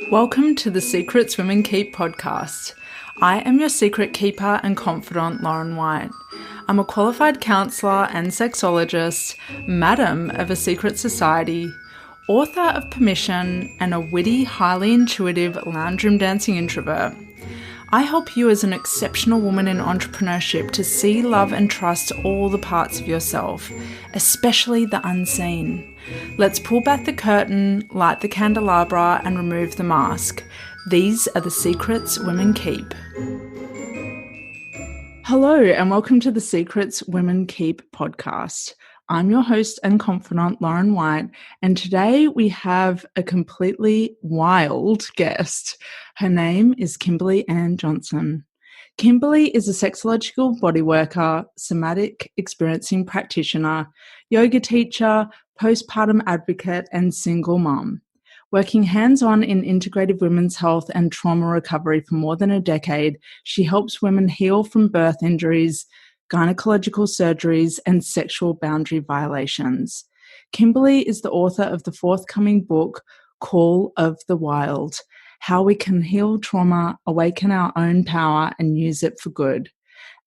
Welcome to the Secrets Women Keep podcast. I am your secret keeper and confidant, Lauren White. I'm a qualified counsellor and sexologist, madam of a secret society, author of Permission, and a witty, highly intuitive lounge room dancing introvert. I help you as an exceptional woman in entrepreneurship to see, love, and trust all the parts of yourself, especially the unseen. Let's pull back the curtain, light the candelabra, and remove the mask. These are the secrets women keep. Hello, and welcome to the Secrets Women Keep podcast. I'm your host and confidant, Lauren White, and today we have a completely wild guest. Her name is Kimberly Ann Johnson. Kimberly is a sexological bodyworker, somatic experiencing practitioner, yoga teacher, postpartum advocate, and single mom. Working hands-on in integrative women's health and trauma recovery for more than a decade, she helps women heal from birth injuries, gynecological surgeries, and sexual boundary violations. Kimberly is the author of the forthcoming book, Call of the Wild: How We Can Heal Trauma, Awaken Our Own Power, and Use It for Good,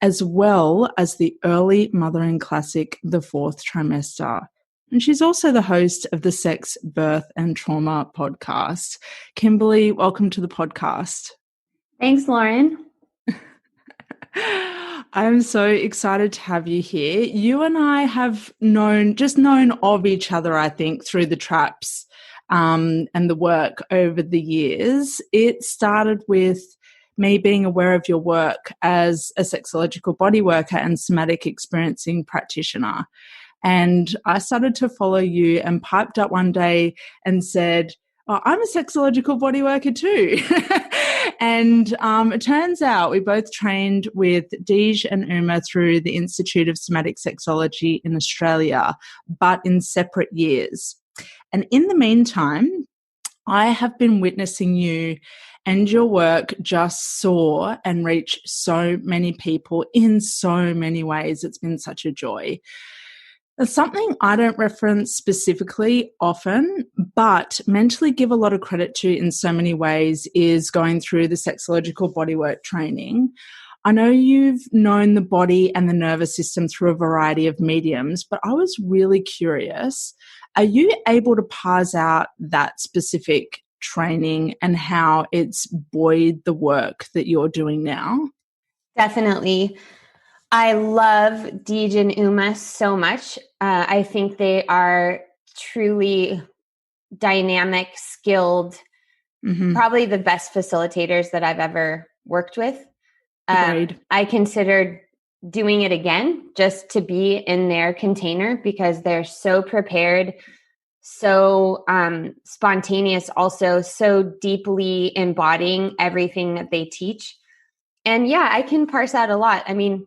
as well as the early mothering classic, The Fourth Trimester. And she's also the host of the Sex, Birth, and Trauma podcast. Kimberly, welcome to the podcast. Thanks, Lauren. I'm so excited to have you here. You and I have known of each other, I think, through the traps and the work over the years. It started with me being aware of your work as a sexological bodyworker and somatic experiencing practitioner. And I started to follow you and piped up one day and said, "Oh, I'm a sexological bodyworker too." And it turns out we both trained with Deej and Uma through the Institute of Somatic Sexology in Australia, but in separate years. And in the meantime, I have been witnessing you and your work just soar and reach so many people in so many ways. It's been such a joy. Something I don't reference specifically often, but mentally give a lot of credit to in so many ways, is going through the sexological bodywork training. I know you've known the body and the nervous system through a variety of mediums, but I was really curious. Are you able to parse out that specific training and how it's buoyed the work that you're doing now? Definitely. I love Deej and Uma so much. I think they are truly dynamic, skilled, probably the best facilitators that I've ever worked with. I considered doing it again just to be in their container because they're so prepared, so spontaneous, also so deeply embodying everything that they teach. And yeah, I can parse out a lot. I mean,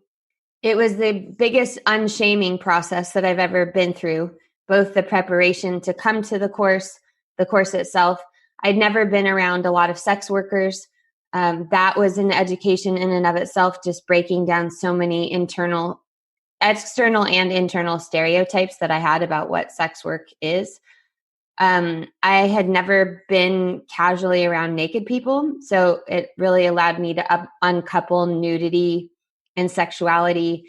it was the biggest unshaming process that I've ever been through, both the preparation to come to the course itself. I'd never been around a lot of sex workers. That was an education in and of itself, just breaking down so many external and internal stereotypes that I had about what sex work is. I had never been casually around naked people, so it really allowed me to uncouple nudity and sexuality.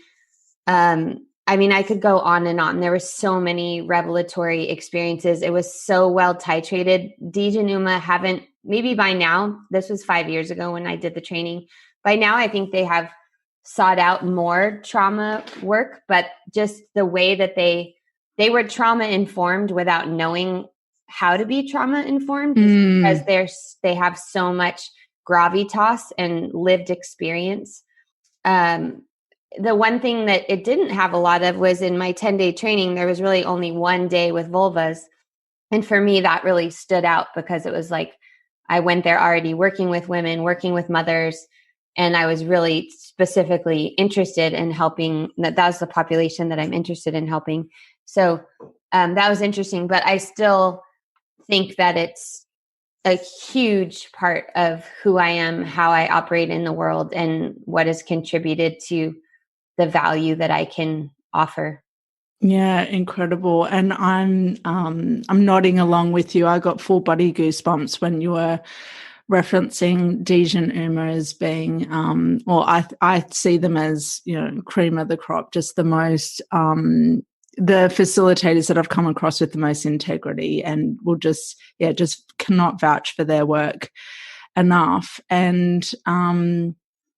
I mean, I could go on and on. There were so many revelatory experiences. It was so well titrated. Deej and Uma haven't, maybe by now, this was 5 years ago when I did the training. By now, I think they have sought out more trauma work, but just the way that they were trauma informed without knowing how to be trauma informed, because they have so much gravitas and lived experience. The one thing that it didn't have a lot of was in my 10-day training, there was really only one day with vulvas. And for me, that really stood out because it was like, I went there already working with women, working with mothers, and I was really specifically interested in helping. That was the population that I'm interested in helping. So that was interesting, but I still think that it's a huge part of who I am, how I operate in the world, and what has contributed to the value that I can offer. Yeah, incredible. And I'm nodding along with you. I got full body goosebumps when you were referencing Deej and Uma as being, or I see them as, cream of the crop, just the most, the facilitators that I've come across with the most integrity, and will just cannot vouch for their work enough. And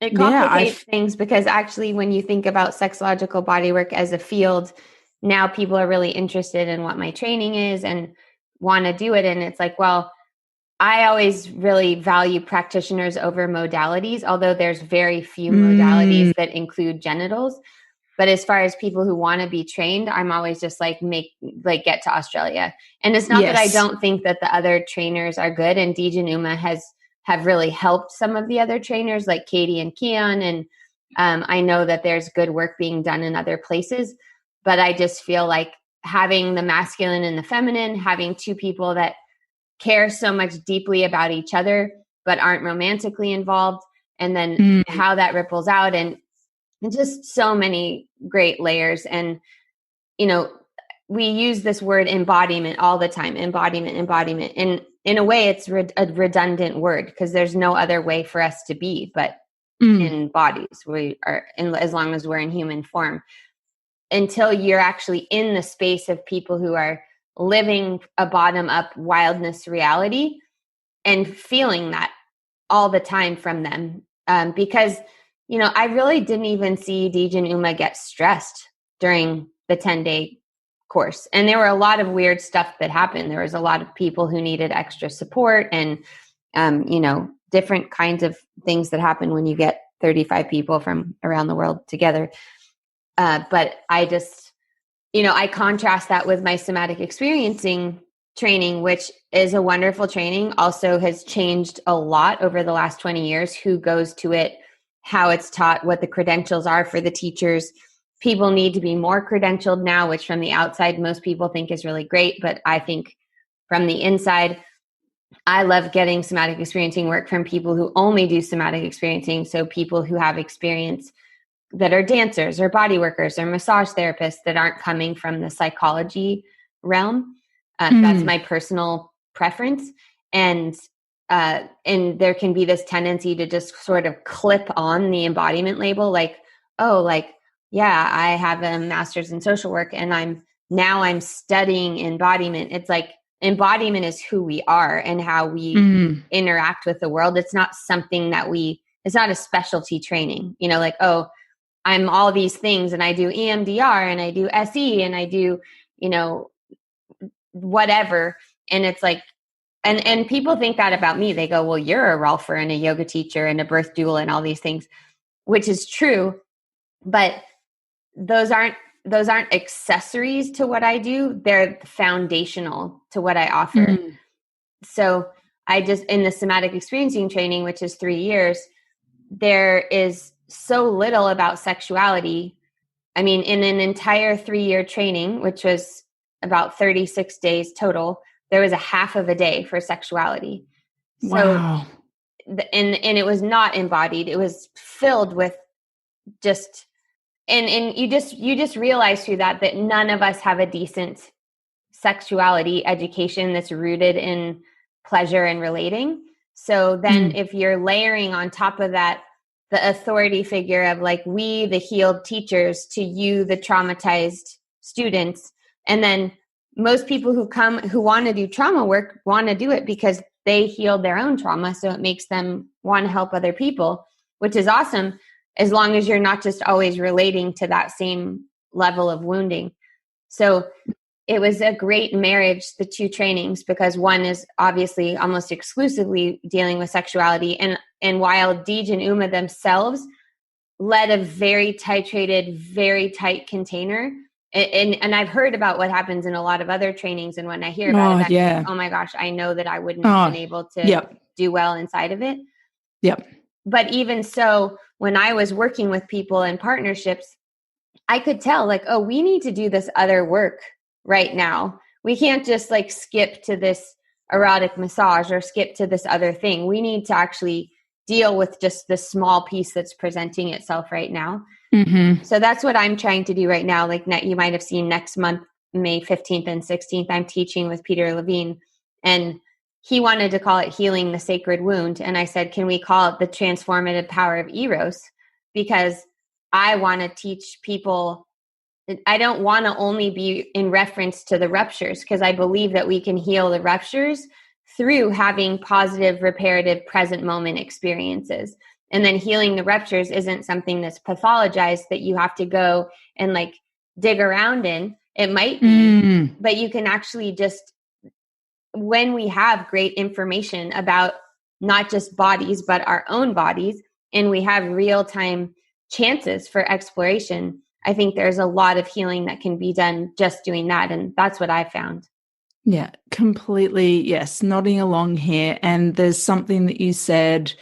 it complicates things, because actually when you think about sexological bodywork as a field, now people are really interested in what my training is and want to do it. And it's like, well, I always really value practitioners over modalities, although there's very few modalities that include genitals. But as far as people who want to be trained, I'm always just like, get to Australia. And it's not that I don't think that the other trainers are good. And Deej and Uma have really helped some of the other trainers like Katie and Keon. And I know that there's good work being done in other places. But I just feel like having the masculine and the feminine, having two people that care so much deeply about each other, but aren't romantically involved, and then how that ripples out, and just so many great layers. And, we use this word embodiment all the time, embodiment. And in a way, it's a redundant word, because there's no other way for us to be but in bodies. We are, as long as we're in human form, until you're actually in the space of people who are living a bottom-up wildness reality and feeling that all the time from them. Because, I really didn't even see Deej and Uma get stressed during the 10-day course. And there were a lot of weird stuff that happened. There was a lot of people who needed extra support, and, different kinds of things that happen when you get 35 people from around the world together. But I just, I contrast that with my somatic experiencing training, which is a wonderful training, also has changed a lot over the last 20 years, who goes to it, how it's taught, what the credentials are for the teachers. People need to be more credentialed now, which from the outside, most people think is really great. But I think from the inside, I love getting somatic experiencing work from people who only do somatic experiencing. So people who have experience that are dancers or body workers or massage therapists that aren't coming from the psychology realm. That's my personal preference. And there can be this tendency to just sort of clip on the embodiment label, like, yeah, I have a master's in social work and I'm studying embodiment. It's like, embodiment is who we are and how we interact with the world. It's not something that it's not a specialty training, like, oh, I'm all these things and I do EMDR and I do SE and I do, whatever. And it's like, and people think that about me. They go, well, you're a rolfer and a yoga teacher and a birth doula and all these things, which is true. But those aren't accessories to what I do. They're foundational to what I offer. So I just, in the somatic experiencing training, which is 3 years, there is so little about sexuality. I mean, in an entire 3-year training, which was about 36 days total, there was a half of a day for sexuality. Wow. So, and it was not embodied. It was filled with just, and you just realize through that none of us have a decent sexuality education that's rooted in pleasure and relating. So then if you're layering on top of that, the authority figure of like, we, the healed teachers, to you, the traumatized students. And then most people who want to do trauma work want to do it because they healed their own trauma. So it makes them want to help other people, which is awesome, as long as you're not just always relating to that same level of wounding. So it was a great marriage, the two trainings, because one is obviously almost exclusively dealing with sexuality. And while Deej and Uma themselves led a very titrated, very tight container, and I've heard about what happens in a lot of other trainings. And when I hear about it, I'm like, oh my gosh, I know that I wouldn't have been able to do well inside of it. Yep. But even so, when I was working with people in partnerships, I could tell like, oh, we need to do this other work right now. We can't just like skip to this erotic massage or skip to this other thing. We need to actually deal with just the small piece that's presenting itself right now. Mm-hmm. So that's what I'm trying to do right now. Like you might have seen next month, May 15th and 16th, I'm teaching with Peter Levine, and he wanted to call it Healing the Sacred Wound. And I said, can we call it the transformative power of Eros? Because I want to teach people. I don't want to only be in reference to the ruptures, because I believe that we can heal the ruptures through having positive, reparative, present moment experiences. And then healing the ruptures isn't something that's pathologized that you have to go and like dig around in. It might be, but you can actually just, when we have great information about not just bodies, but our own bodies, and we have real-time chances for exploration, I think there's a lot of healing that can be done just doing that. And that's what I found. Yeah, completely. Yes. Nodding along here. And there's something that you said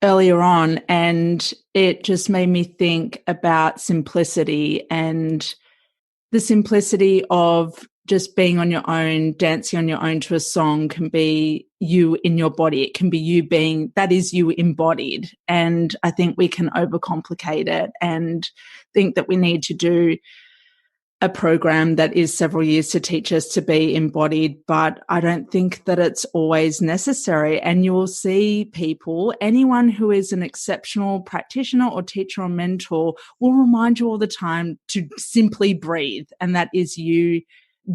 earlier on, and it just made me think about simplicity, and the simplicity of just being on your own, dancing on your own to a song can be you in your body. It can be you being, that is you embodied. And I think we can overcomplicate it and think that we need to do a program that is several years to teach us to be embodied, but I don't think that it's always necessary. And you will see people, anyone who is an exceptional practitioner or teacher or mentor will remind you all the time to simply breathe. And that is you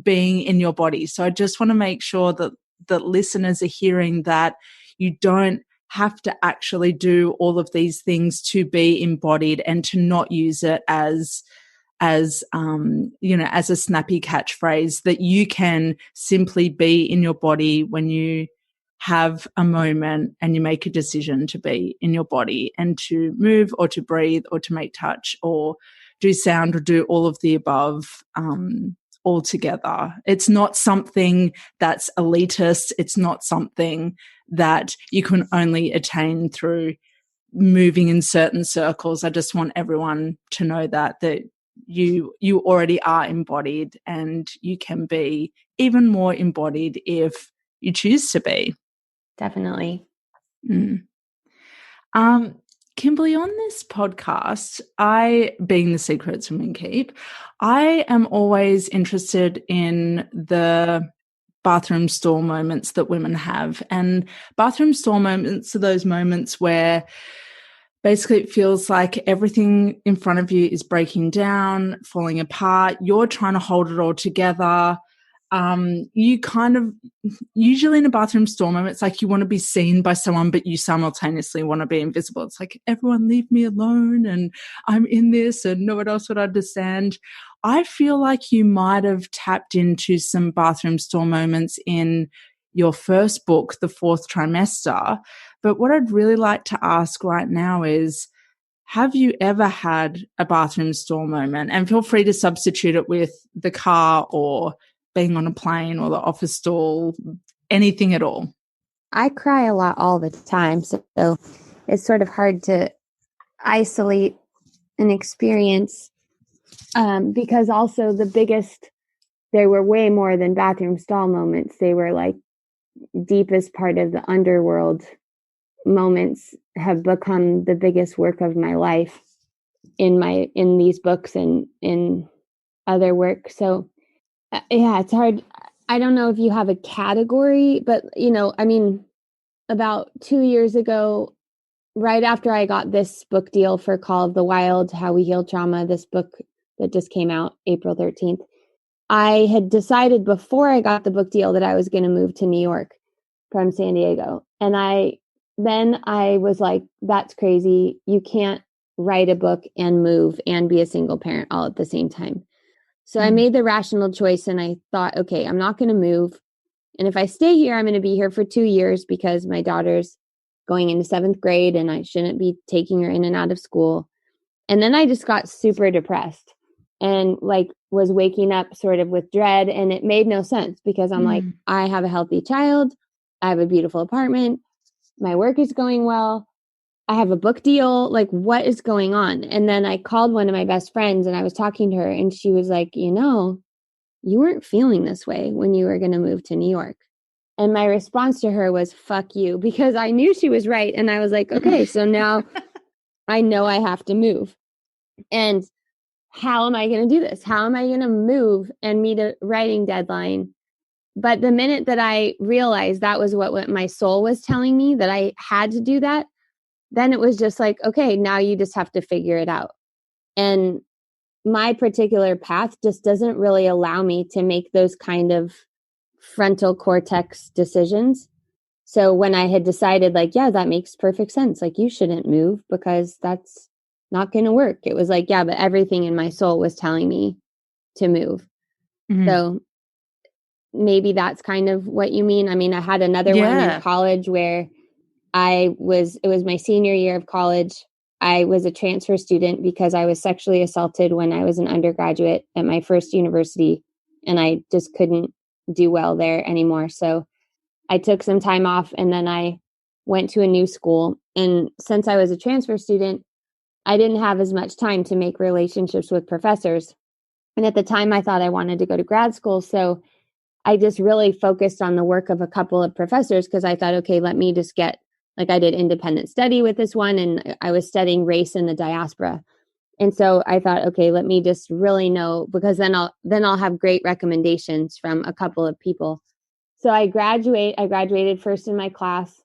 being in your body. So I just want to make sure that listeners are hearing that you don't have to actually do all of these things to be embodied, and to not use it as as a snappy catchphrase, that you can simply be in your body when you have a moment and you make a decision to be in your body and to move or to breathe or to make touch or do sound or do all of the above all together. It's not something that's elitist. It's not something that you can only attain through moving in certain circles. I just want everyone to know that you already are embodied, and you can be even more embodied if you choose to be. Definitely. Kimberly, on this podcast, I, being the Secrets Women Keep, I am always interested in the bathroom stall moments that women have. And bathroom stall moments are those moments where basically it feels like everything in front of you is breaking down, falling apart. You're trying to hold it all together. You kind of, usually in a bathroom stall moment, it's like you want to be seen by someone, but you simultaneously want to be invisible. It's like, everyone leave me alone, and I'm in this and no one else would understand. I feel like you might have tapped into some bathroom stall moments in your first book, The Fourth Trimester. But what I'd really like to ask right now is, have you ever had a bathroom stall moment? And feel free to substitute it with the car or being on a plane or the office stall, anything at all. I cry a lot all the time, so it's sort of hard to isolate an experience because also they were way more than bathroom stall moments. They were like deepest part of the underworld moments, have become the biggest work of my life in these books and in other work. So yeah, it's hard. I don't know if you have a category, but about 2 years ago, right after I got this book deal for Call of the Wild, How We Heal Trauma, this book that just came out April 13th, I had decided before I got the book deal that I was going to move to New York from San Diego. And then I was like, that's crazy. You can't write a book and move and be a single parent all at the same time. So I made the rational choice, and I thought, okay, I'm not going to move. And if I stay here, I'm going to be here for 2 years because my daughter's going into 7th grade and I shouldn't be taking her in and out of school. And then I just got super depressed and was waking up sort of with dread, and it made no sense because I'm like, I have a healthy child. I have a beautiful apartment. My work is going well. I have a book deal. Like, what is going on? And then I called one of my best friends and I was talking to her, and she was like, you weren't feeling this way when you were going to move to New York. And my response to her was, fuck you, because I knew she was right. And I was like, okay, so now I know I have to move. And how am I going to do this? How am I going to move and meet a writing deadline? But the minute that I realized that was what my soul was telling me, that I had to do that, then it was just like, okay, now you just have to figure it out. And my particular path just doesn't really allow me to make those kind of frontal cortex decisions. So when I had decided, like, yeah, that makes perfect sense. Like, you shouldn't move because that's not going to work. It was like, yeah, but everything in my soul was telling me to move. Mm-hmm. So maybe that's kind of what you mean. I mean, I had another one in college where it was my senior year of college. I was a transfer student because I was sexually assaulted when I was an undergraduate at my first university, and I just couldn't do well there anymore. So I took some time off, and then I went to a new school. And since I was a transfer student, I didn't have as much time to make relationships with professors. And at the time, I thought I wanted to go to grad school. So I just really focused on the work of a couple of professors because I thought, okay, let me just get, like, I did independent study with this one, and I was studying race in the diaspora. And so I thought, okay, let me just really know, because then I'll have great recommendations from a couple of people. So I graduated first in my class,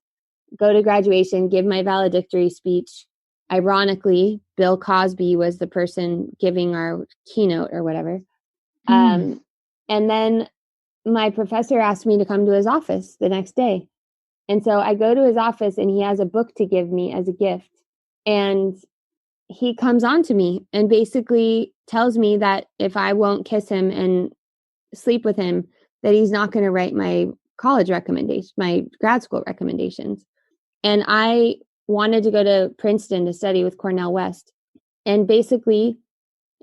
go to graduation, give my valedictory speech. Ironically, Bill Cosby was the person giving our keynote or whatever. And then my professor asked me to come to his office the next day. And so I go to his office, and he has a book to give me as a gift. And he comes on to me and basically tells me that if I won't kiss him and sleep with him, that he's not going to write my college recommendation, my grad school recommendations. And I wanted to go to Princeton to study with Cornell West. And basically,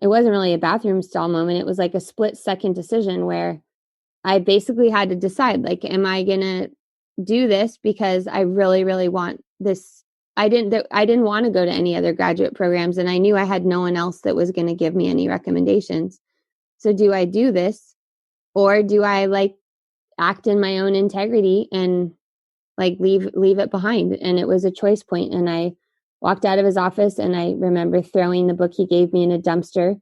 it wasn't really a bathroom stall moment. It was like a split-second decision where I basically had to decide, like, am I going to do this because I really, really want this? I didn't want to go to any other graduate programs, and I knew I had no one else that was going to give me any recommendations. So do I do this, or do I, like, act in my own integrity and, like, leave it behind? And it was a choice point. And I walked out of his office, and I remember throwing the book he gave me in a dumpster.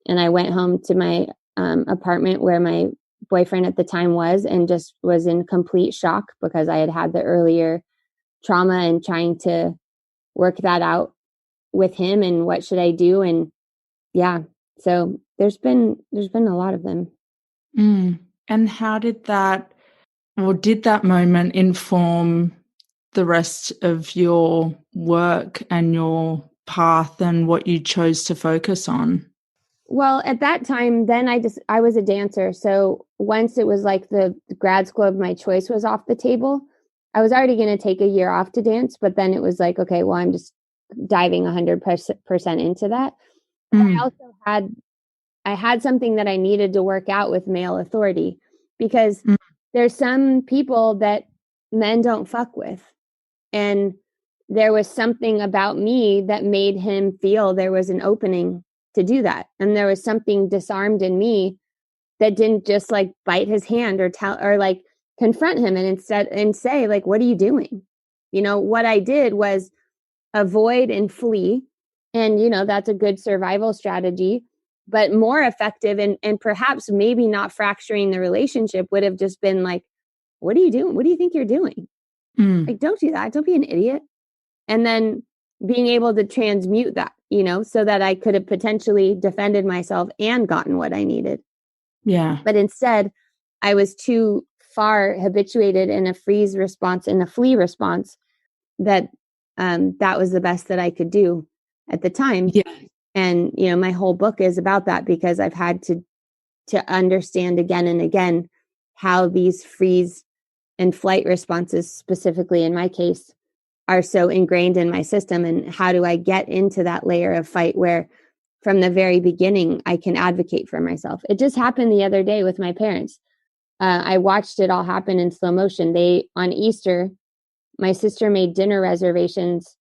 And I went home to my apartment where my boyfriend at the time was, and just was in complete shock because I had had the earlier trauma and trying to work that out with him, and what should I do? And yeah, so there's been a lot of them. And how did that moment inform the rest of your work and your path and what you chose to focus on? Well, at that time, then I was a dancer. So once it was like the grad school of my choice was off the table, I was already going to take a year off to dance. But then it was like, okay, well, I'm just diving 100% into that. I also had something that I needed to work out with male authority, because there's some people that men don't fuck with. And there was something about me that made him feel there was an opening to do that. And there was something disarmed in me that didn't just, like, bite his hand or tell, or, like, confront him and say, like, what are you doing? What I did was avoid and flee. And, that's a good survival strategy, but more effective and perhaps maybe not fracturing the relationship would have just been like, what are you doing? What do you think you're doing? Like, don't do that. Don't be an idiot. And then being able to transmute that, so that I could have potentially defended myself and gotten what I needed. Yeah. But instead, I was too far habituated in a freeze response, in a flee response, that that was the best that I could do at the time. Yeah. And, my whole book is about that, because I've had to understand again and again how these freeze and flight responses, specifically in my case, are so ingrained in my system. And how do I get into that layer of fight where from the very beginning, I can advocate for myself? It just happened the other day with my parents. I watched it all happen in slow motion. On Easter, my sister made dinner reservations,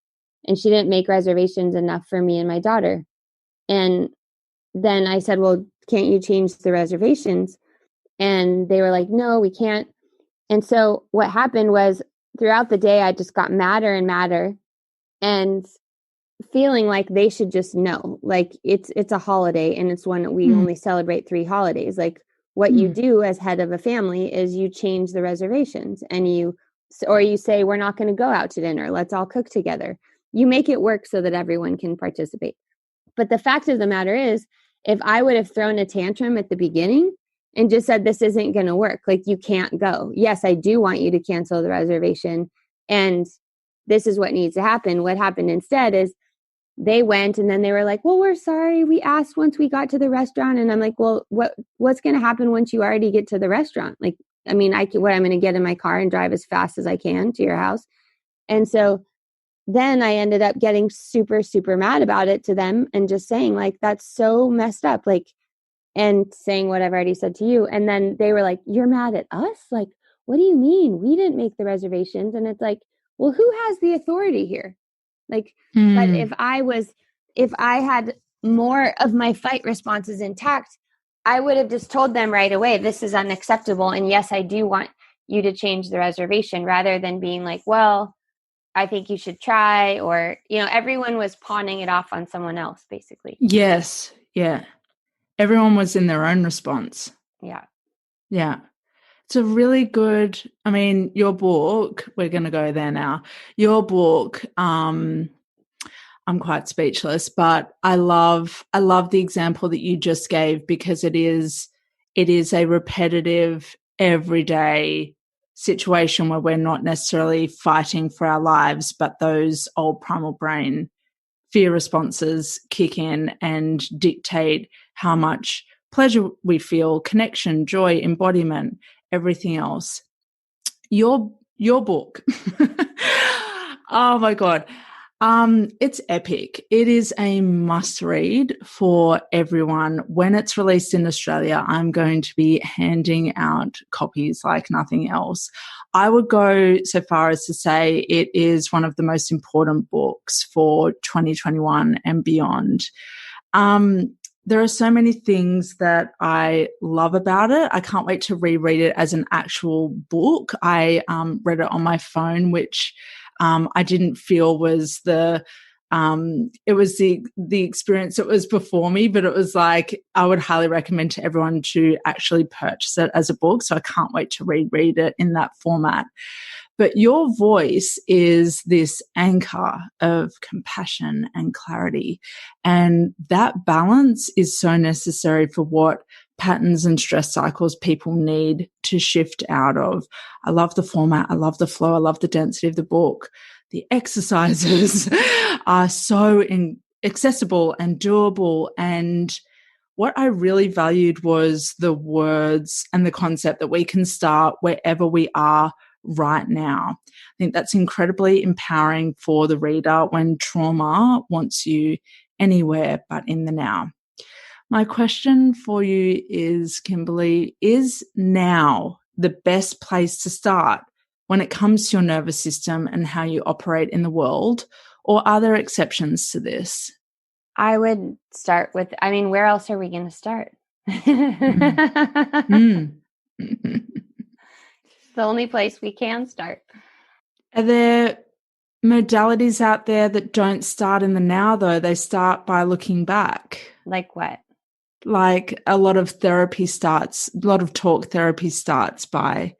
and she didn't make reservations enough for me and my daughter. And then I said, well, can't you change the reservations? And they were like, no, we can't. And so what happened was throughout the day, I just got madder and madder and feeling like they should just know, like it's a holiday and it's one that we only celebrate 3 holidays. Like what you do as head of a family is you change the reservations and you say, we're not going to go out to dinner. Let's all cook together. You make it work so that everyone can participate. But the fact of the matter is, if I would have thrown a tantrum at the beginning and just said, this isn't going to work, like you can't go. Yes, I do want you to cancel the reservation. And this is what needs to happen. What happened instead is they went and then they were like, well, we're sorry. We asked once we got to the restaurant. And I'm like, well, what's going to happen once you already get to the restaurant? Like, I mean, I'm going to get in my car and drive as fast as I can to your house. And so then I ended up getting super, super mad about it to them and just saying like, that's so messed up. Like, and saying what I've already said to you. And then they were like, you're mad at us? Like, what do you mean? We didn't make the reservations. And it's like, well, who has the authority here? Like, but if I had more of my fight responses intact, I would have just told them right away, this is unacceptable. And yes, I do want you to change the reservation, rather than being like, well, I think you should try, or, everyone was pawning it off on someone else, basically. Yes. Yeah. Everyone was in their own response. Yeah. Yeah. It's a really good, I mean, your book, we're going to go there now. Your book, I'm quite speechless, but I love the example that you just gave, because it is a repetitive, everyday situation where we're not necessarily fighting for our lives, but those old primal brain fear responses kick in and dictate how much pleasure we feel, connection, joy, embodiment, everything else. Your book. Oh my God. It's epic. It is a must read for everyone. When it's released in Australia, I'm going to be handing out copies like nothing else. I would go so far as to say it is one of the most important books for 2021 and beyond. There are so many things that I love about it. I can't wait to reread it as an actual book. I read it on my phone, which I didn't feel was it was the experience that was before me, but it was like, I would highly recommend to everyone to actually purchase it as a book. So I can't wait to reread it in that format. But your voice is this anchor of compassion and clarity. And that balance is so necessary for what patterns and stress cycles people need to shift out of. I love the format. I love the flow. I love the density of the book. The exercises are so accessible and doable. And what I really valued was the words and the concept that we can start wherever we are right now. I think that's incredibly empowering for the reader when trauma wants you anywhere but in the now. My question for you is, Kimberly, is now the best place to start when it comes to your nervous system and how you operate in the world, or are there exceptions to this? I would start with, where else are we going to start? The only place we can start. Are there modalities out there that don't start in the now, though? They start by looking back. Like what? Like a lot of talk therapy starts by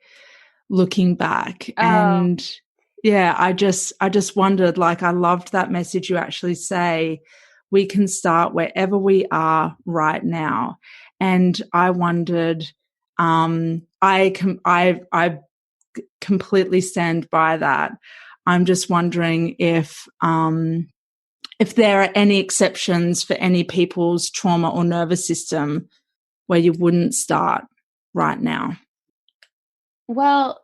looking back. Oh. And yeah, I just wondered, like, I loved that message you actually say, we can start wherever we are right now. And I wondered, I completely stand by that. I'm just wondering if there are any exceptions for any people's trauma or nervous system where you wouldn't start right now. Well,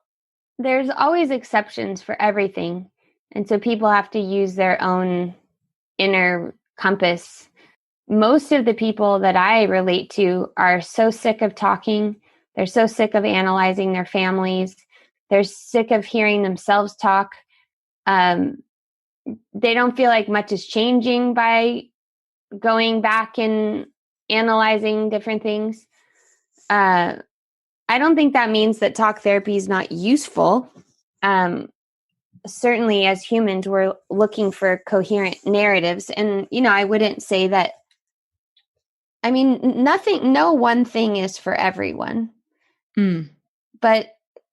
there's always exceptions for everything. And so people have to use their own inner compass. Most of the people that I relate to are so sick of talking. They're so sick of analyzing their families. They're sick of hearing themselves talk. They don't feel like much is changing by going back and analyzing different things. I don't think that means that talk therapy is not useful. Certainly as humans, we're looking for coherent narratives. And, I wouldn't say that, no one thing is for everyone. But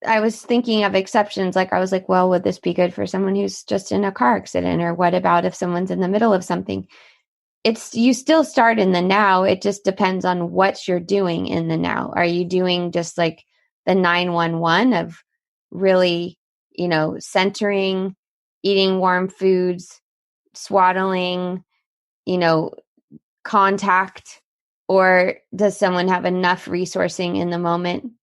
I was thinking of exceptions. Like I was like, well, would this be good for someone who's just in a car accident? Or what about if someone's in the middle of something? You still start in the now. It just depends on what you're doing in the now. Are you doing just like the 911 of really, centering, eating warm foods, swaddling, contact? Or does someone have enough resourcing in the moment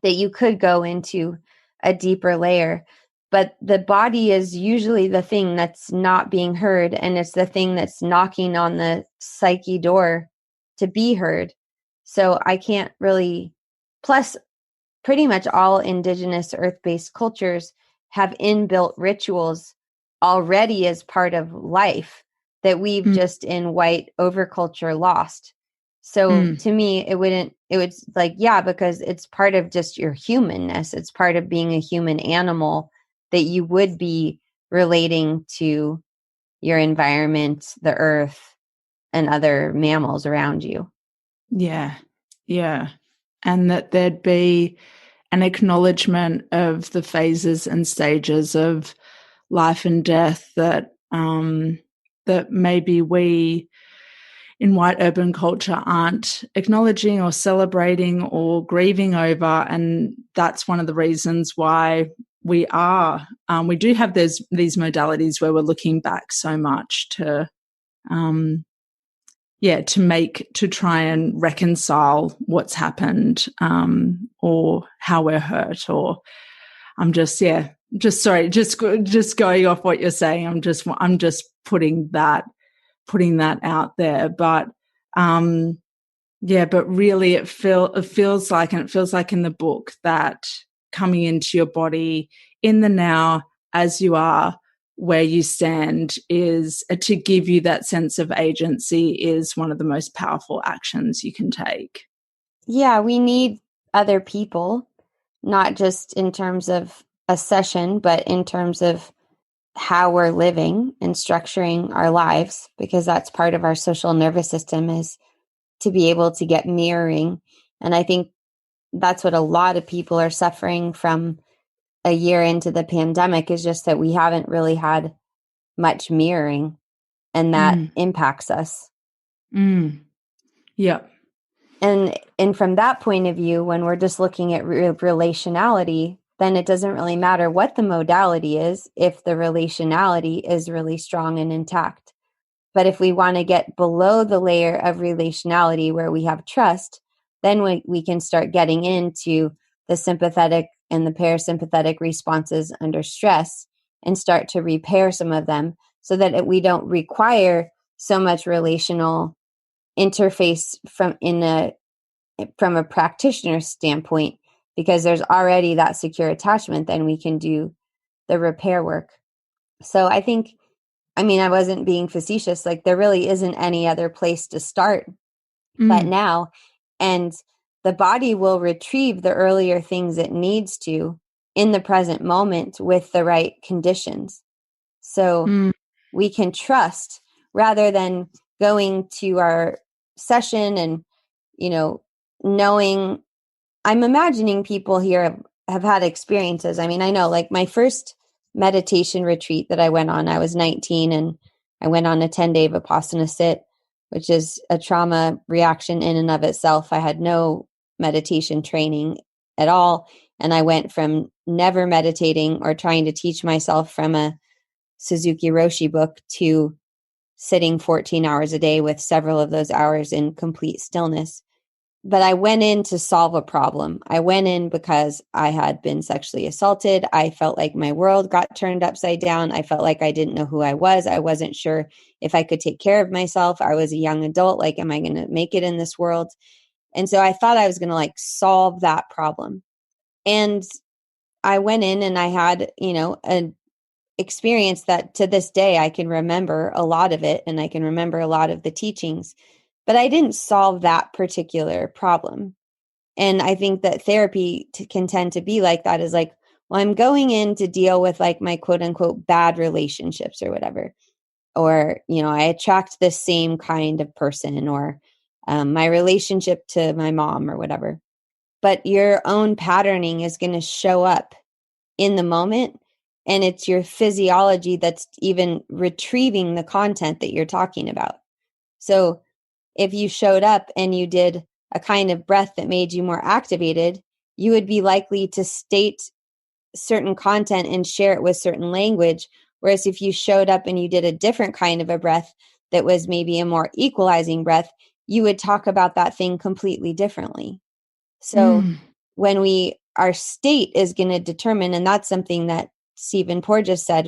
that you could go into a deeper layer? But the body is usually the thing that's not being heard, and it's the thing that's knocking on the psyche door to be heard. So I can't really, plus pretty much all indigenous earth-based cultures have inbuilt rituals already as part of life that we've just in white overculture lost. So to me, it would like, yeah, because it's part of just your humanness. It's part of being a human animal that you would be relating to your environment, the earth, and other mammals around you. Yeah. Yeah. And that there'd be an acknowledgement of the phases and stages of life and death that that maybe we in white urban culture aren't acknowledging or celebrating or grieving over. And that's one of the reasons why we do have these modalities where we're looking back so much to try and reconcile what's happened, or how we're hurt. Or I'm just going off what you're saying. I'm just putting that out there. But but really it feels like in the book that coming into your body in the now as you are, where you stand, is to give you that sense of agency is one of the most powerful actions you can take. Yeah, we need other people, not just in terms of a session, but in terms of how we're living and structuring our lives, because that's part of our social nervous system, is to be able to get mirroring. And I think that's what a lot of people are suffering from a year into the pandemic, is just that we haven't really had much mirroring, and that impacts us. Yeah. And from that point of view, when we're just looking at relationality, then it doesn't really matter what the modality is if the relationality is really strong and intact. But if we want to get below the layer of relationality where we have trust, then we can start getting into the sympathetic and the parasympathetic responses under stress and start to repair some of them, so that we don't require so much relational interface from a practitioner standpoint, because there's already that secure attachment. Then we can do the repair work. So I think, I wasn't being facetious. Like, there really isn't any other place to start but now. And the body will retrieve the earlier things it needs to in the present moment with the right conditions. So we can trust, rather than going to our session and, knowing. I'm imagining people here have had experiences. I know, like, my first meditation retreat that I went on, I was 19, and I went on a 10-day Vipassana sit, which is a trauma reaction in and of itself. I had no meditation training at all. And I went from never meditating or trying to teach myself from a Suzuki Roshi book to sitting 14 hours a day, with several of those hours in complete stillness. But I went in to solve a problem. I went in because I had been sexually assaulted. I felt like my world got turned upside down. I felt like I didn't know who I was. I wasn't sure if I could take care of myself. I was a young adult. Like, am I going to make it in this world? And so I thought I was going to solve that problem. And I went in and I had, an experience that to this day I can remember a lot of it, and I can remember a lot of the teachings. But I didn't solve that particular problem. And I think that therapy can tend to be like that, is like, well, I'm going in to deal with like my quote unquote bad relationships or whatever. Or, I attract this same kind of person, or my relationship to my mom or whatever. But your own patterning is going to show up in the moment. And it's your physiology that's even retrieving the content that you're talking about. So if you showed up and you did a kind of breath that made you more activated, you would be likely to state certain content and share it with certain language. Whereas if you showed up and you did a different kind of a breath that was maybe a more equalizing breath, you would talk about that thing completely differently. So when our state is going to determine, and that's something that Stephen Porges said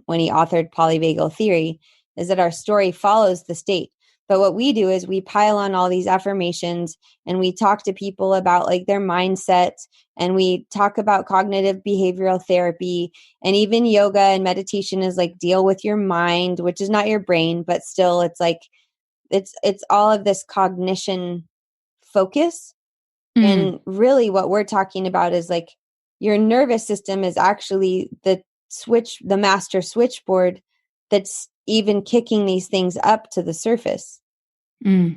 when he authored polyvagal theory, is that our story follows the state. But what we do is we pile on all these affirmations, and we talk to people about like their mindset, and we talk about cognitive behavioral therapy, and even yoga and meditation is like deal with your mind, which is not your brain, but still it's like it's all of this cognition focus. And really what we're talking about is like your nervous system is actually the master switchboard that's even kicking these things up to the surface. My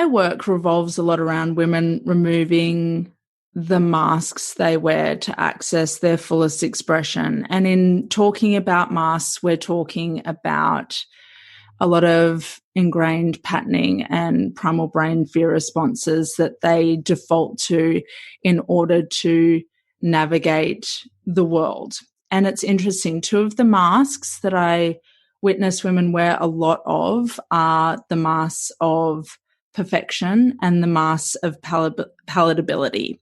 work revolves a lot around women removing the masks they wear to access their fullest expression. And in talking about masks, we're talking about a lot of ingrained patterning and primal brain fear responses that they default to in order to navigate the world. And it's interesting, two of the masks that I witness women wear a lot of are the masks of perfection and the masks of palatability.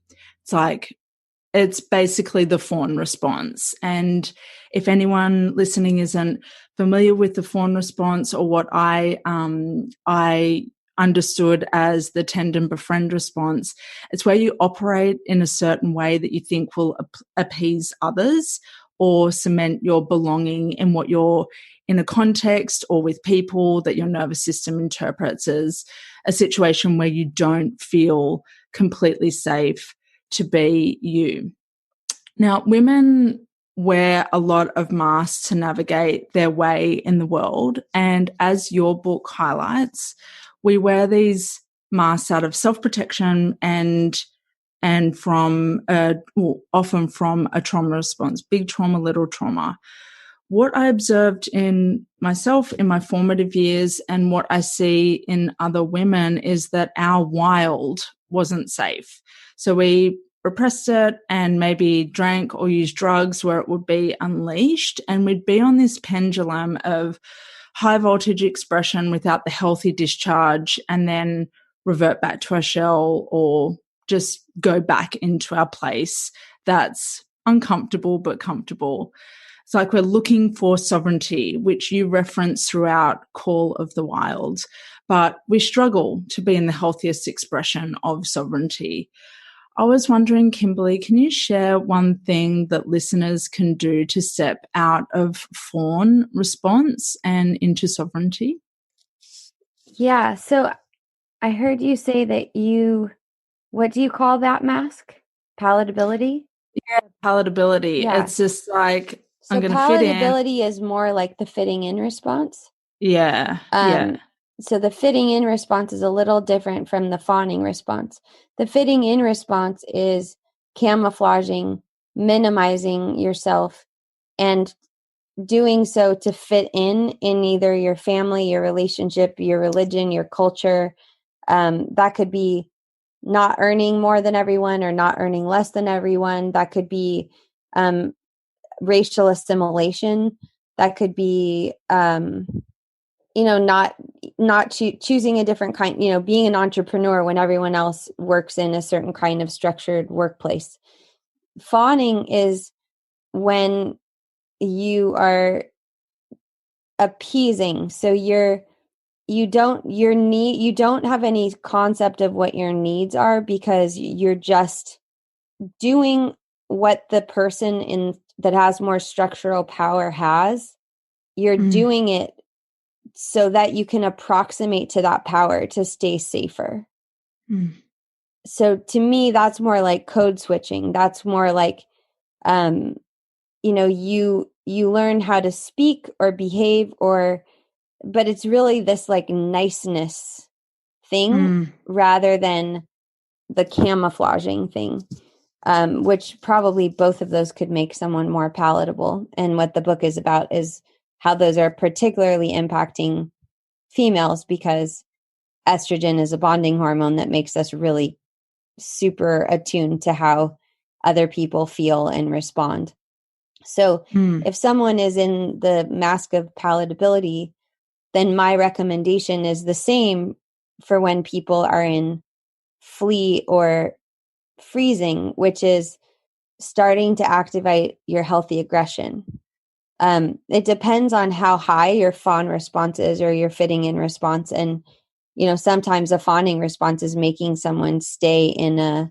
It's basically the fawn response. And if anyone listening isn't familiar with the fawn response, or what I understood as the tend and befriend response, it's where you operate in a certain way that you think will appease others or cement your belonging in what you're in a context or with people that your nervous system interprets as a situation where you don't feel completely safe to be you. Now, women wear a lot of masks to navigate their way in the world. And as your book highlights, we wear these masks out of self-protection and from often from a trauma response, big trauma, little trauma. What I observed in myself in my formative years and what I see in other women is that our wild wasn't safe. So we repressed it and maybe drank or used drugs where it would be unleashed. And we'd be on this pendulum of high voltage expression without the healthy discharge, and then revert back to our shell or just go back into our place that's uncomfortable but comfortable. It's like we're looking for sovereignty, which you reference throughout Call of the Wild, but we struggle to be in the healthiest expression of sovereignty. I was wondering, Kimberly, can you share one thing that listeners can do to step out of fawn response and into sovereignty? Yeah. So I heard you say that what do you call that mask? Palatability? Yeah, palatability. Yeah. It's just like, So I'm going to fit in. palatability is more like the fitting in response. Yeah. So the fitting in response is a little different from the fawning response. The fitting in response is camouflaging, minimizing yourself, and doing so to fit in either your family, your relationship, your religion, your culture. That could be not earning more than everyone or not earning less than everyone. That could be racial assimilation. That could be not choosing a different kind, being an entrepreneur when everyone else works in a certain kind of structured workplace. Fawning is when you are appeasing. So you don't have any concept of what your needs are, because you're just doing what the person that has more structural power has. You're doing it so that you can approximate to that power to stay safer. So to me, that's more like code switching. That's more like, you learn how to speak or behave, but it's really this like niceness thing rather than the camouflaging thing, which probably both of those could make someone more palatable. And what the book is about is how those are particularly impacting females, because estrogen is a bonding hormone that makes us really super attuned to how other people feel and respond. So if someone is in the mask of palatability, then my recommendation is the same for when people are in flee or freezing, which is starting to activate your healthy aggression. It depends on how high your fawn response is or your fitting in response. And, sometimes a fawning response is making someone stay in a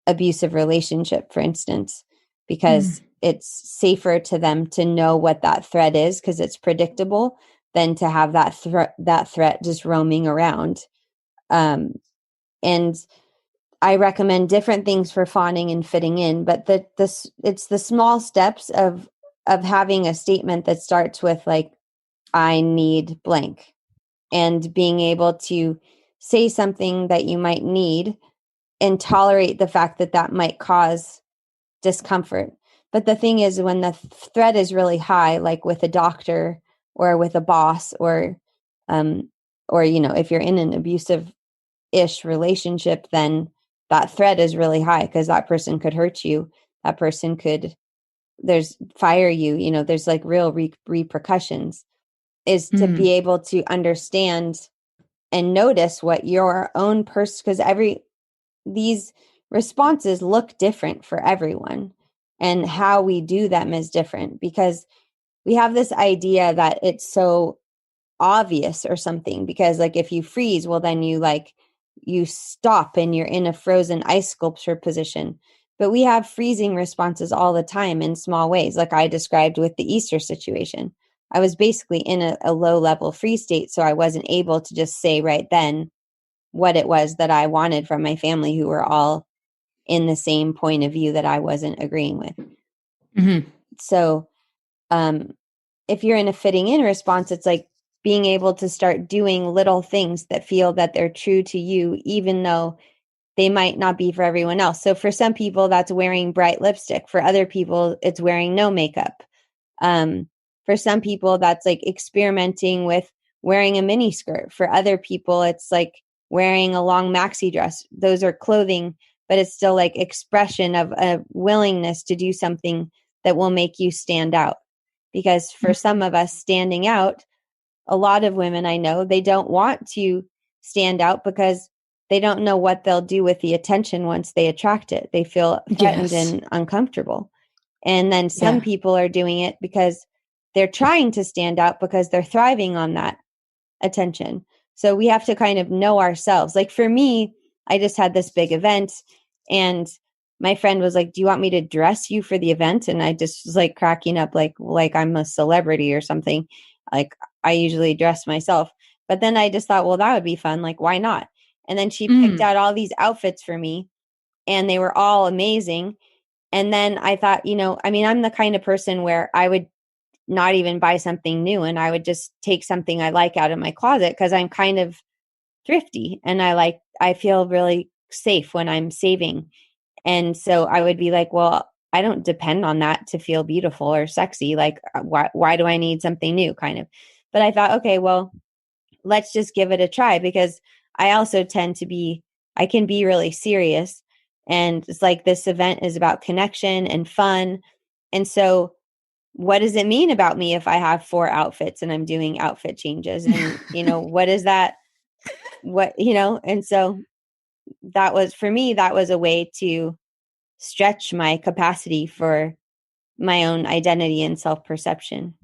abusive relationship, for instance, because it's safer to them to know what that threat is because it's predictable than to have that threat just roaming around. And I recommend different things for fawning and fitting in, but it's the small steps of having a statement that starts with like, I need blank, and being able to say something that you might need and tolerate the fact that that might cause discomfort. But the thing is, when the threat is really high, like with a doctor or with a boss, or if you're in an abusive-ish relationship, then that threat is really high because that person could hurt you. That person could fire you. There's like real repercussions. Is to be able to understand and notice what your own person, because these responses look different for everyone, and how we do them is different, because we have this idea that it's so obvious or something, because like if you freeze, well, then you stop and you're in a frozen ice sculpture position. But we have freezing responses all the time in small ways, like I described with the Easter situation. I was basically in a low level freeze state, so I wasn't able to just say right then what it was that I wanted from my family, who were all in the same point of view that I wasn't agreeing with. So if you're in a fitting in response, it's like being able to start doing little things that feel that they're true to you, even though they might not be for everyone else. So for some people, that's wearing bright lipstick. For other people, it's wearing no makeup. For some people, that's like experimenting with wearing a mini skirt. For other people, it's like wearing a long maxi dress. Those are clothing, but it's still like expression of a willingness to do something that will make you stand out. Because for some of us, standing out, a lot of women I know, they don't want to stand out because they don't know what they'll do with the attention once they attract it. They feel threatened and uncomfortable. And then some people are doing it because they're trying to stand out because they're thriving on that attention. So we have to kind of know ourselves. Like for me, I just had this big event, and my friend was like, do you want me to dress you for the event? And I just was like cracking up, like I'm a celebrity or something. Like I usually dress myself. But then I just thought, well, that would be fun. Like, why not? And then she picked out all these outfits for me, and they were all amazing. And then I thought, I'm the kind of person where I would not even buy something new, and I would just take something I like out of my closet because I'm kind of thrifty, and I feel really safe when I'm saving. And so I would be like, well, I don't depend on that to feel beautiful or sexy. Like, why do I need something new, kind of? But I thought, okay, well, let's just give it a try, because I also I can be really serious. And it's like, this event is about connection and fun. And so what does it mean about me if I have 4 outfits and I'm doing outfit changes? And, what is that? And so that was, for me, that was a way to stretch my capacity for my own identity and self-perception.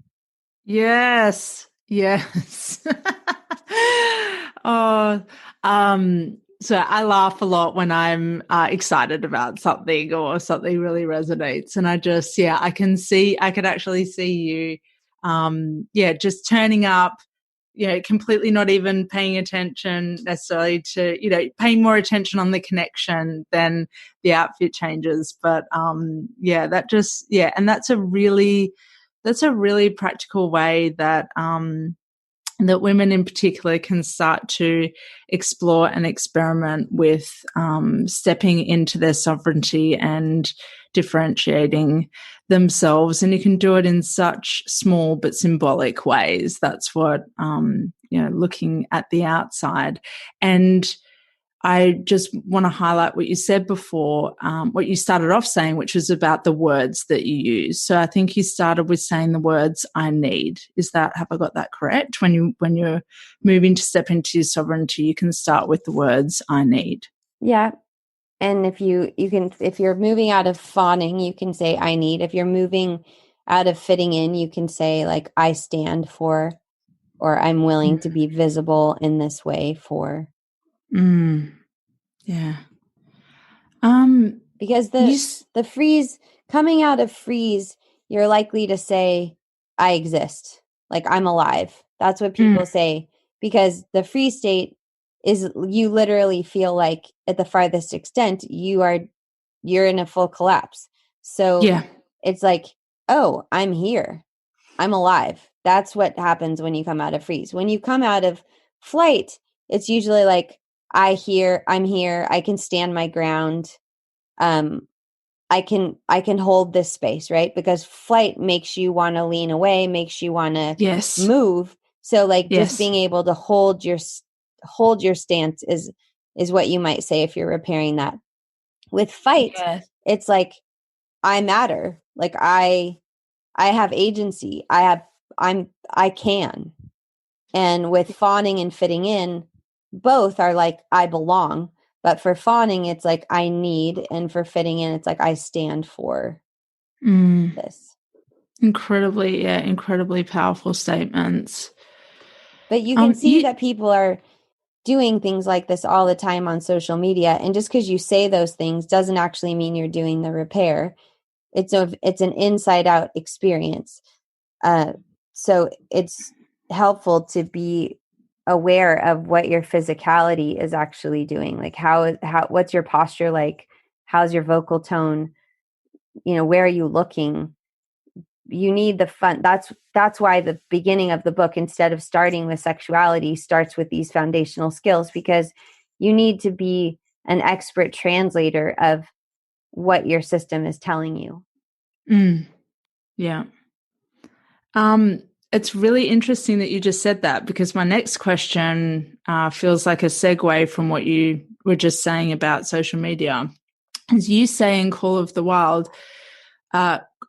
Yes. Oh, so I laugh a lot when I'm excited about something or something really resonates. And I can actually see you, just turning up, completely not even paying attention necessarily to, paying more attention on the connection than the outfit changes. But and that's a really practical way that that women in particular can start to explore and experiment with stepping into their sovereignty and differentiating themselves. And you can do it in such small but symbolic ways. That's what, looking at the outside. And I just want to highlight what you said before, what you started off saying, which was about the words that you use. So I think you started with saying the words "I need." Have I got that correct? When you're moving to step into your sovereignty, you can start with the words "I need." Yeah. And if you're moving out of fawning, you can say "I need." If you're moving out of fitting in, you can say like "I stand for," or "I'm willing to be visible in this way for." Yeah. Because the freeze, coming out of freeze, you're likely to say, "I exist," like I'm alive. That's what people say, because the freeze state is, you literally feel like at the farthest extent you're in a full collapse. So it's like, oh, I'm here, I'm alive. That's what happens when you come out of freeze. When you come out of flight, it's usually like, I'm here, I can stand my ground. I can hold this space, right? Because flight makes you want to lean away, makes you want to move. So like just being able to hold your stance is what you might say if you're repairing that. With fight, it's like, I matter. Like I have agency. I can. And with fawning and fitting in, both are like, I belong. But for fawning, it's like, I need. And for fitting in, it's like, I stand for this. Incredibly powerful statements. But you can see that people are doing things like this all the time on social media. And just because you say those things doesn't actually mean you're doing the repair. It's an inside out experience. So it's helpful to be aware of what your physicality is actually doing. Like what's your posture like? How's your vocal tone? Where are you looking? You need the fun. That's why the beginning of the book, instead of starting with sexuality, starts with these foundational skills, because you need to be an expert translator of what your system is telling you. Yeah. It's really interesting that you just said that, because my next question feels like a segue from what you were just saying about social media. As you say in Call of the Wild,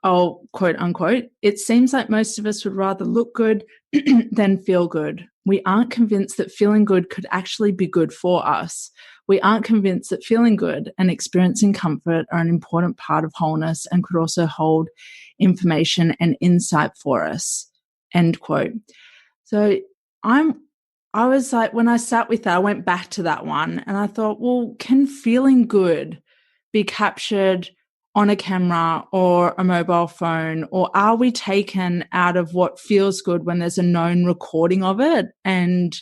I'll quote unquote, "It seems like most of us would rather look good than feel good. We aren't convinced that feeling good could actually be good for us. We aren't convinced that feeling good and experiencing comfort are an important part of wholeness and could also hold information and insight for us." End quote. So I was like, when I sat with that, I went back to that one and I thought, well, can feeling good be captured on a camera or a mobile phone, or are we taken out of what feels good when there's a known recording of it? And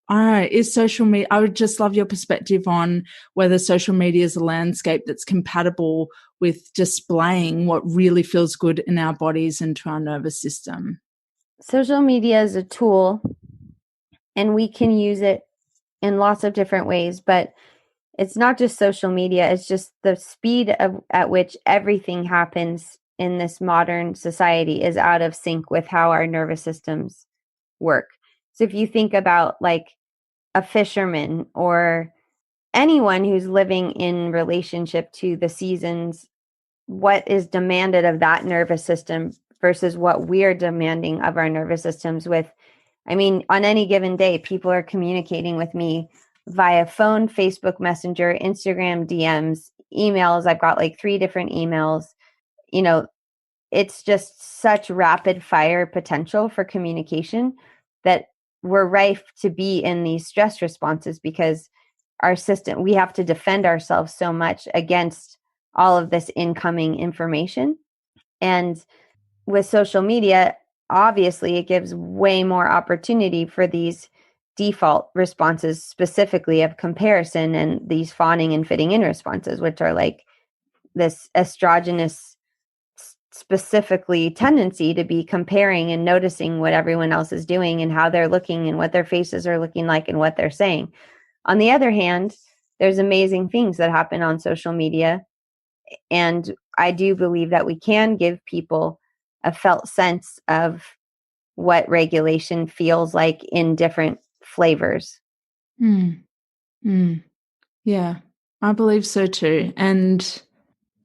I don't know, is social media, I would just love your perspective on whether social media is a landscape that's compatible with displaying what really feels good in our bodies and to our nervous system. Social media is a tool and we can use it in lots of different ways, but it's not just social media. It's just the speed at which everything happens in this modern society is out of sync with how our nervous systems work. So if you think about like a fisherman or anyone who's living in relationship to the seasons, what is demanded of that nervous system versus what we're demanding of our nervous systems with. I mean, on any given day, people are communicating with me via phone, Facebook Messenger, Instagram DMs, emails. I've got like 3 different emails. It's just such rapid fire potential for communication that we're rife to be in these stress responses, because our system, we have to defend ourselves so much against all of this incoming information. And with social media, obviously it gives way more opportunity for these default responses, specifically of comparison, and these fawning and fitting in responses, which are like this estrogenous specifically tendency to be comparing and noticing what everyone else is doing and how they're looking and what their faces are looking like and what they're saying. On the other hand, there's amazing things that happen on social media. And I do believe that we can give people a felt sense of what regulation feels like in different flavors. Mm. Mm. Yeah, I believe so too. And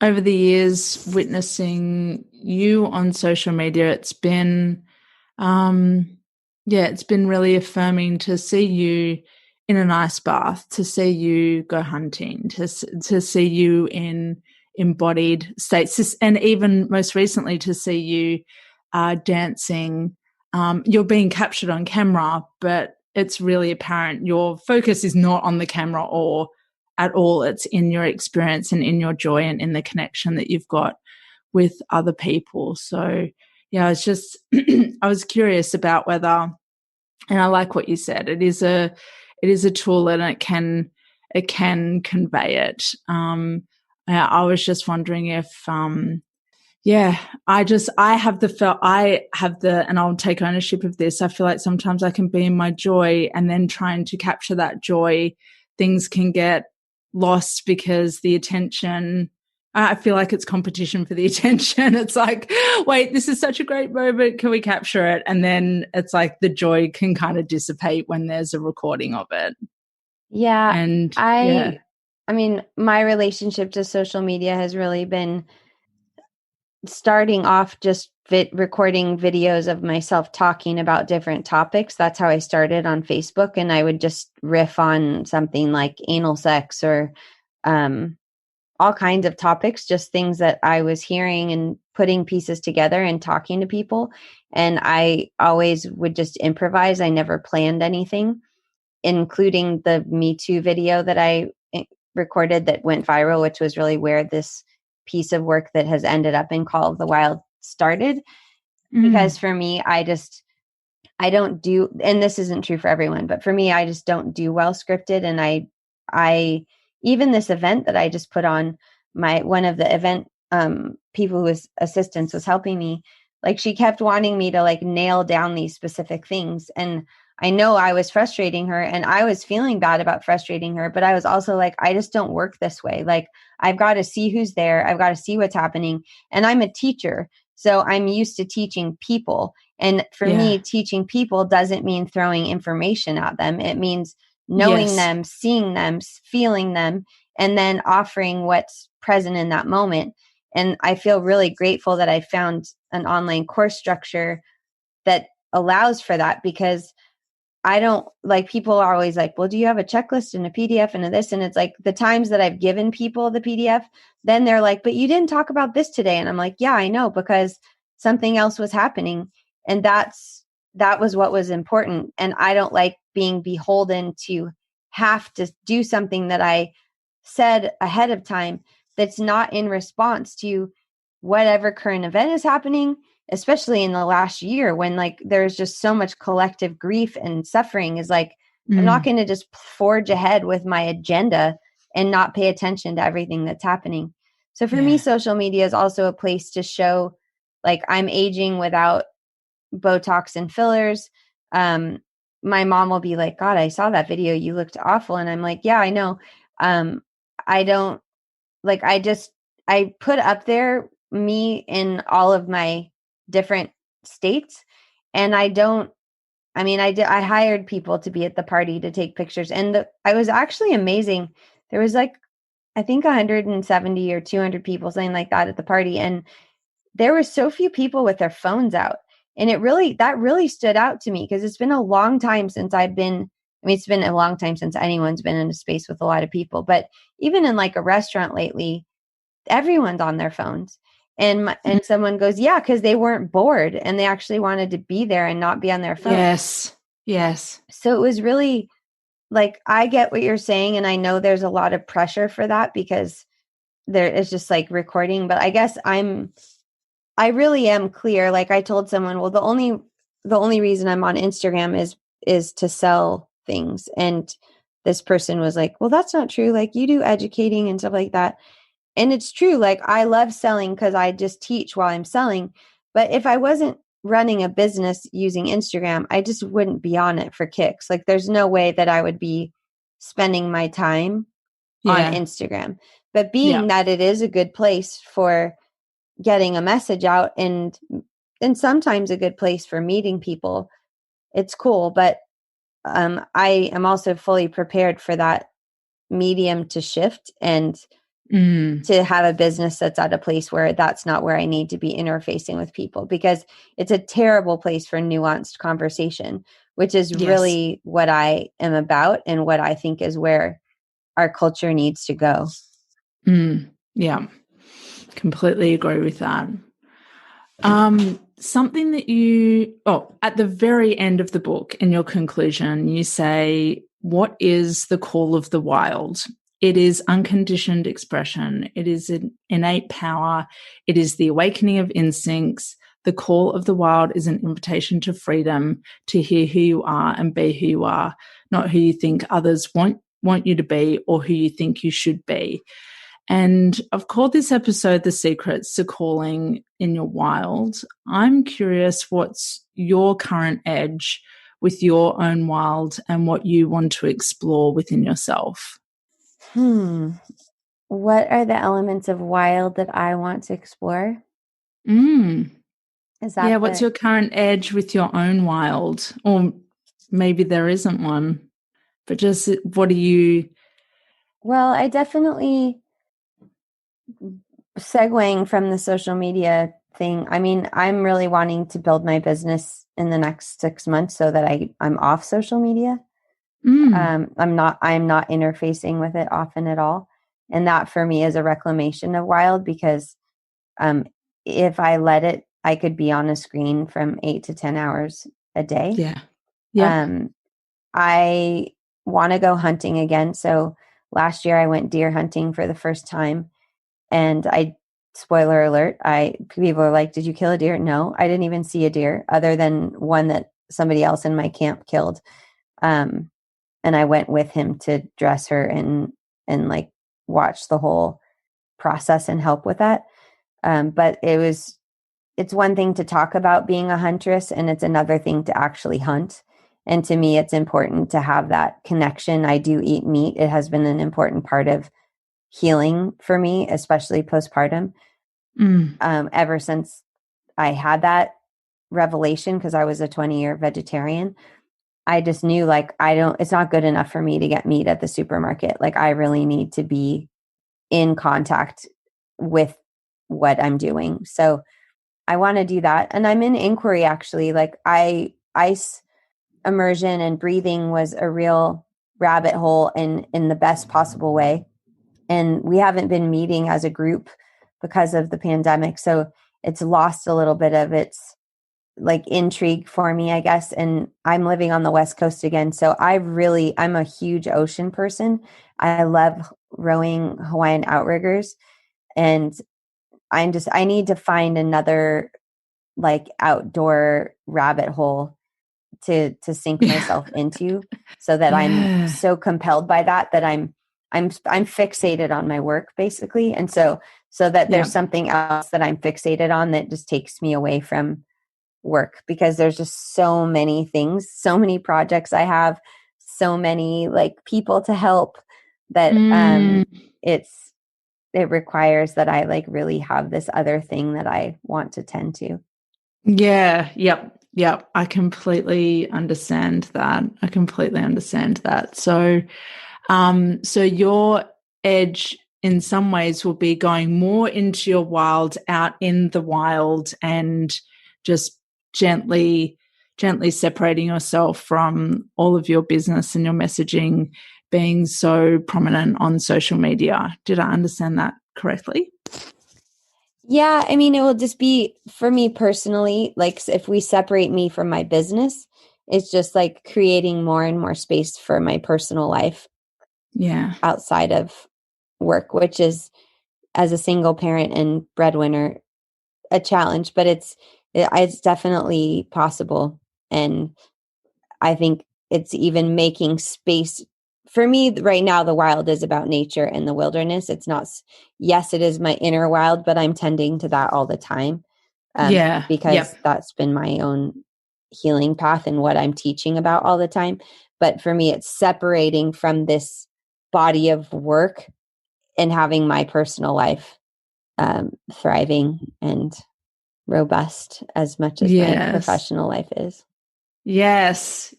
over the years, witnessing you on social media, it's been, it's been really affirming to see you in an ice bath, to see you go hunting, to see you in embodied states, and even most recently to see you dancing. You're being captured on camera, but it's really apparent your focus is not on the camera or at all. It's in your experience and in your joy and in the connection that you've got with other people. So yeah, it's just I was curious about whether, and I like what you said, it is a tool and it can convey it. I was just wondering if I have the, and I'll take ownership of this. I feel like sometimes I can be in my joy and then trying to capture that joy, things can get lost because the attention, I feel like it's competition for the attention. It's like, wait, this is such a great moment. Can we capture it? And then it's like the joy can kind of dissipate when there's a recording of it. Yeah. And I mean, my relationship to social media has really been starting off just recording videos of myself talking about different topics. That's how I started on Facebook. And I would just riff on something like anal sex or all kinds of topics, just things that I was hearing and putting pieces together and talking to people. And I always would just improvise. I never planned anything, including the Me Too video that I recorded that went viral, which was really where this piece of work that has ended up in Call of the Wild started. Because for me, I don't do, and this isn't true for everyone, but for me, I just don't do well scripted. And I even this event that I just put on, one of the event people who was assistants was helping me. Like, she kept wanting me to like nail down these specific things. And I know I was frustrating her and I was feeling bad about frustrating her, but I was also like, I just don't work this way. Like, I've got to see who's there. I've got to see what's happening. And I'm a teacher, so I'm used to teaching people. And for me, teaching people doesn't mean throwing information at them. It means knowing them, seeing them, feeling them, and then offering what's present in that moment. And I feel really grateful that I found an online course structure that allows for that, because I don't, like, people are always like, well, do you have a checklist and a PDF and a this? And it's like, the times that I've given people the PDF, then they're like, but you didn't talk about this today. And I'm like, yeah, I know, because something else was happening. And that was what was important. And I don't like being beholden to have to do something that I said ahead of time that's not in response to whatever current event is happening, especially in the last year when like there's just so much collective grief and suffering. Is like, I'm not going to just forge ahead with my agenda and not pay attention to everything that's happening. So for me, social media is also a place to show, like, I'm aging without Botox and fillers. My mom will be like, God, I saw that video. You looked awful. And I'm like, yeah, I know. I don't like, I put up there me in all of my different states. And I hired people to be at the party to take pictures. And I was actually amazing. There was like, I think 170 or 200 people, something like that, at the party. And there were so few people with their phones out. And that really stood out to me, because it's been a long time since it's been a long time since anyone's been in a space with a lot of people. But even in like a restaurant lately, everyone's on their phones. And someone goes, yeah, because they weren't bored and they actually wanted to be there and not be on their phone. Yes. So it was really like, I get what you're saying. And I know there's a lot of pressure for that, because there is just like recording. But I guess I'm I really am clear. Like I told someone, well, the only reason I'm on Instagram is to sell things. And this person was like, well, that's not true. Like you do educating and stuff like that. And it's true. Like I love selling because I just teach while I'm selling. But if I wasn't running a business using Instagram, I just wouldn't be on it for kicks. Like there's no way that I would be spending my time on Yeah. Instagram. But Yeah. being that it is a good place for getting a message out and sometimes a good place for meeting people, it's cool. But I am also fully prepared for that medium to shift and to have a business that's at a place where that's not where I need to be interfacing with people, because it's a terrible place for nuanced conversation, which is Yes. really what I am about and what I think is where our culture needs to go. Yeah. Completely agree with that. Something that at the very end of the book, in your conclusion, you say, what is the call of the wild? It is unconditioned expression. It is an innate power. It is the awakening of instincts. The call of the wild is an invitation to freedom, to hear who you are and be who you are, not who you think others want you to be or who you think you should be. And I've called this episode The Secrets to Calling in Your Wild. I'm curious, what's your current edge with your own wild and what you want to explore within yourself? What are the elements of wild that I want to explore? Is Yeah, that what's your current edge with your own wild? Or maybe there isn't one, but just what do you... Well, I definitely, segueing from the social media thing, I mean, I'm really wanting to build my business in the next 6 months so that I'm off social media. I'm not interfacing with it often at all. And that for me is a reclamation of wild, because if I let it, I could be on a screen from 8 to 10 hours a day. Yeah. Yep. I want to go hunting again. So last year I went deer hunting for the first time, and spoiler alert, people are like, did you kill a deer? No, I didn't even see a deer other than one that somebody else in my camp killed. And I went with him to dress her and like watch the whole process and help with that. But it's one thing to talk about being a huntress, and it's another thing to actually hunt. And to me, it's important to have that connection. I do eat meat. It has been an important part of healing for me, especially postpartum. Ever since I had that revelation, because I was a 20-year vegetarian, I just knew, like, it's not good enough for me to get meat at the supermarket. Like, I really need to be in contact with what I'm doing. So I want to do that. And I'm in inquiry, actually. Like, ice immersion and breathing was a real rabbit hole in the best possible way. And we haven't been meeting as a group because of the pandemic. So it's lost a little bit of its like intrigue for me, I guess. And I'm living on the West Coast again. So I'm a huge ocean person. I love rowing Hawaiian outriggers. And I need to find another like outdoor rabbit hole to sink myself into, so that I'm so compelled by that I'm fixated on my work, basically. And so that there's something else that I'm fixated on that just takes me away from work, because there's just so many things, so many projects I have, so many like people to help, that it requires that I like really have this other thing that I want to tend to. Yeah. Yep. I completely understand that. So your edge in some ways will be going more into your wild, out in the wild, and just gently separating yourself from all of your business and your messaging being so prominent on social media. Did I understand that correctly? Yeah, I mean, it will just be, for me personally, like if we separate me from my business, it's just like creating more and more space for my personal life. Yeah. Outside of work, which is, as a single parent and breadwinner, a challenge, but it's definitely possible. And I think it's even making space for me right now. The wild is about nature and the wilderness. It's not, yes, it is my inner wild, but I'm tending to that all the time. Because that's been my own healing path and what I'm teaching about all the time. But for me, it's separating from this body of work and having my personal life thriving and robust as much as my professional life is. Yes.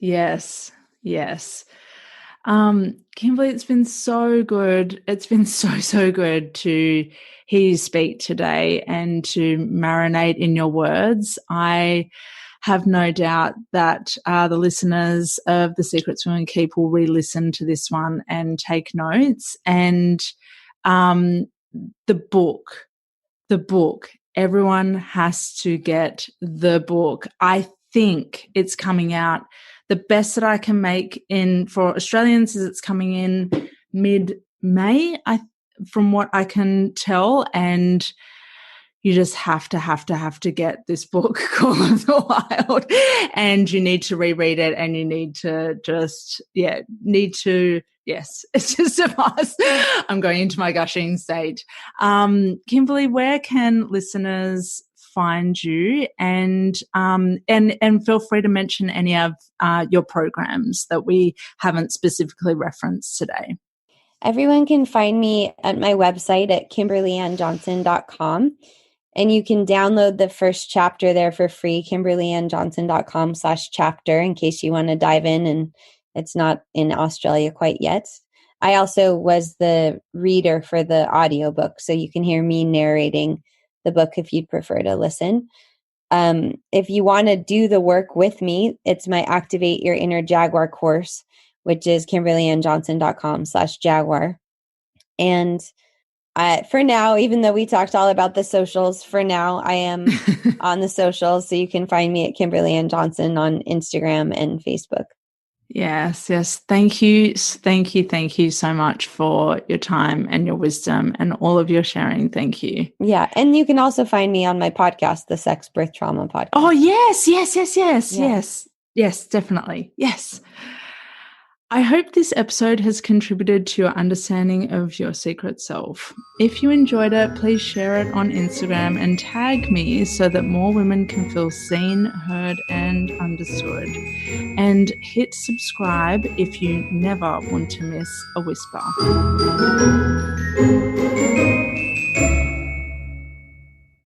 Kimberly, it's been so good. It's been so good to hear you speak today and to marinate in your words. I have no doubt that the listeners of The Secrets Women Keep will re-listen to this one and take notes. And the book, everyone has to get the book. I think it's coming out. The best that I can make for Australians is it's coming in mid-May, from what I can tell. And you just have to get this book called The Wild, and you need to reread it, and you need to yes, it's just a must. I'm going into my gushing stage. Kimberly, where can listeners find you? And feel free to mention any of your programs that we haven't specifically referenced today. Everyone can find me at my website at kimberlyannjohnson.com. And you can download the first chapter there for free, kimberlyannjohnson.com/chapter, in case you want to dive in and it's not in Australia quite yet. I also was the reader for the audiobook, so you can hear me narrating the book if you'd prefer to listen. If you want to do the work with me, it's my Activate Your Inner Jaguar course, which is kimberlyannjohnson.com/jaguar. And for now, even though we talked all about the socials, for now I am on the socials. So you can find me at Kimberly Ann Johnson on Instagram and Facebook. Yes. Thank you so much for your time and your wisdom and all of your sharing. Thank you. Yeah. And you can also find me on my podcast, the Sex Birth Trauma Podcast. Oh, yes. Yes, definitely. Yes. I hope this episode has contributed to your understanding of your secret self. If you enjoyed it, please share it on Instagram and tag me so that more women can feel seen, heard, and understood. And hit subscribe if you never want to miss a whisper.